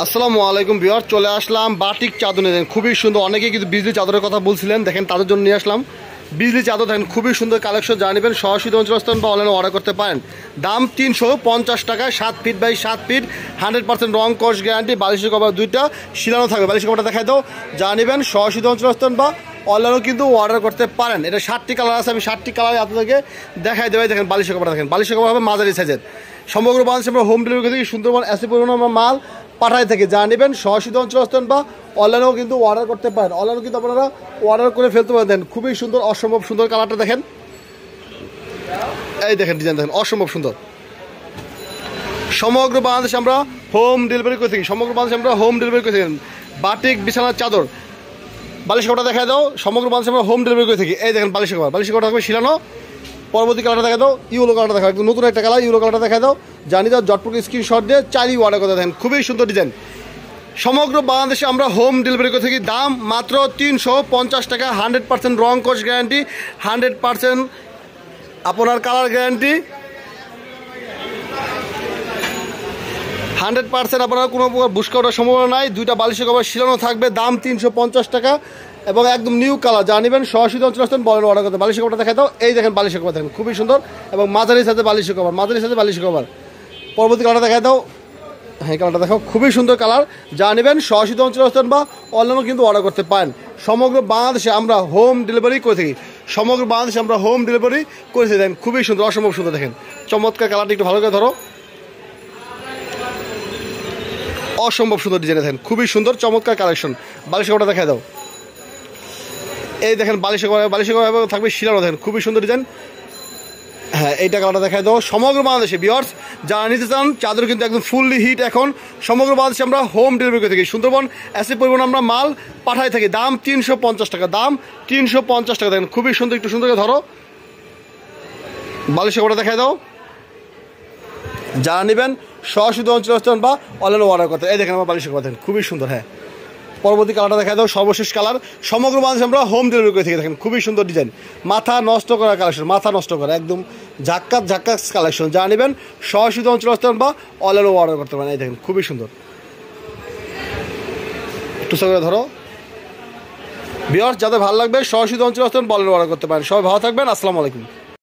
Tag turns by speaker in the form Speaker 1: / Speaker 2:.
Speaker 1: আসসালামু আলাইকুম ভিউয়ার, চলে আসলাম বাটিক চাদর নিয়ে। খুবই সুন্দর, অনেকেই কিন্তু বিজলি চাদরের কথা বলছিলেন, দেখেন তাদের জন্য নিয়ে আসলাম বিজলি চাদর। দেখেন খুবই সুন্দর কালেকশন, জানিবেন সরাসরি অঞ্চলস্থান বা অনলাইনে অর্ডার করতে পারেন। দাম 350 টাকায় 7 ফিট বাই 7 ফিট, 100% রং কস গ্যারান্টি, বালিশের কভার দুইটা শিলানো থাকবে। বালিশের কভারটা দেখাই দাও, জানিবেন সরাসরি অঞ্চলস্থান বা অনলাইনেও কিন্তু অর্ডার করতে পারেন। এটা 7টি কালার আছে, আমি 7টি কালার আপনাদেরকে দেখাই দেবো। দেখেন বালিশের কভারটা দেখেন, বালিশের কভার হবে মাঝারি সাইজের। সমগ্র বাংলাদেশে আমরা হোম ডেলিভারি থেকে সুন্দরবন এসি পরিমাণ আমরা মাল পাঠাই থেকে, যা নেবেন সরাসরি অঞ্চলস্থান বা অনলাইনেও কিন্তু অর্ডার করতে পারেন। অনলাইনেও কিন্তু আপনারা অর্ডার করে ফেলতে পারেন। দেখেন খুবই সুন্দর, অসম্ভব সুন্দর কালারটা দেখেন, এই দেখেন ডিজাইন দেখেন, অসম্ভব সুন্দর। সমগ্র বাংলাদেশে আমরা হোম ডেলিভারি করে থাকি, সমগ্র বাংলাদেশে আমরা হোম ডেলিভারি করে থাকি। বাটিক বিছানার চাদর, বালিশের কভারটা দেখা দাও, সমগ্র বাংলাদেশে আমরা হোম ডেলিভারি করে থাকি। এই দেখেন বালিশের কভার, বালিশের কভারটা থাকবে শিলানো। পরবর্তী কালারটা দেখা দাও, ইউলো কালারটা দেখা, একদম নতুন একটা কালার, ইউলো কালারটা দেখা দাও। জানি দাও জটপুর স্ক্রিনশট দিয়ে চাইলেই অর্ডার করে দেখেন, খুবই সুন্দর ডিজাইন। সমগ্র বাংলাদেশে আমরা হোম ডেলিভারি করে থাকি। দাম মাত্র 350 টাকা, 100% রং কোর্স গ্যারান্টি, 100% আপনার কালার গ্যারান্টি, 100% আপনার কোনো প্রকার বুস্কা ওঠার সম্ভাবনা নাই। দুইটা বালিশের কভার শিলানো থাকবে। দাম 350 টাকা এবং একদম নিউ কালার, যা নেবেন সরাসরি অঞ্চলস্থান বলেন অর্ডার করতে। বালিশের কভারটা দেখা দাও, এই দেখেন বালিশের কভার দেখেন খুবই সুন্দর এবং মাঝারির সাথে বালিশের কভার, মাঝারির সাথে বালিশের কভার। পরবর্তী কালারটা দেখা দাও, হ্যাঁ কালারটা দেখো, খুবই সুন্দর কালার, যা নেবেন সরাসরি অঞ্চলস্থান বা অনলাইনেও কিন্তু অর্ডার করতে পারেন। সমগ্র বাংলাদেশে আমরা হোম ডেলিভারি করে থাকি, সমগ্র বাংলাদেশে আমরা হোম ডেলিভারি করে থাকি। দেখেন খুবই সুন্দর, অসম্ভব সুন্দর দেখেন, চমৎকার কালারটা একটু ভালো করে ধরো, অসম্ভব সুন্দর ডিজাইন দেখেন, খুবই সুন্দর চমৎকার কালেকশন। বালিশের কভারটা দেখা দাও, এই দেখেন বালিশের কভার, বালিশের কভার থাকবে শিলানো, দেখেন খুবই সুন্দর ডিজাইন। হ্যাঁ এইটা কালারটা দেখা দাও। সমগ্র বাংলাদেশে ভিউয়ার্স যারা নিতে চান চাদর কিন্তু একদম ফুললি হিট। এখন সমগ্র বাংলাদেশে আমরা হোম ডেলিভারি করে থাকি, সুন্দরবন এসি পরিমাণ আমরা মাল পাঠাই থাকি। দাম 350 টাকা, দাম 350 টাকা। দেখেন খুবই সুন্দর, একটু সুন্দর করে ধরো, বালিশের কভারটা দেখা দাও। যারা নেবেন সরাসরি অঞ্চলস্থান বা অনলাইনে অর্ডার করতে, এই দেখেন আমার বালিশের কভার দেখেন খুবই সুন্দর। হ্যাঁ পরবর্তী কালারটা দেখা দাও, সর্বশেষ কালার। সমগ্র বাংলাদেশে আমরা হোম ডেলিভারি করে থাকি। দেখেন খুবই সুন্দর ডিজাইন, মাথা নষ্ট করা কালেকশন, মাথা নষ্ট করা একদম ঝাক্কাস ঝাক্কাস কালেকশন, যা নেবেন সরাসরি অঞ্চলস্থান বা অনলাইনে অর্ডার করতে পারেন। এই দেখেন খুবই সুন্দর, একটু করে ধরো ভিউয়ার্স, যাদের ভালো লাগবে সরাসরি অঞ্চলস্থান বা অনলাইনে অর্ডার করতে পারেন। সবাই ভালো থাকবেন, আসসালামু আলাইকুম।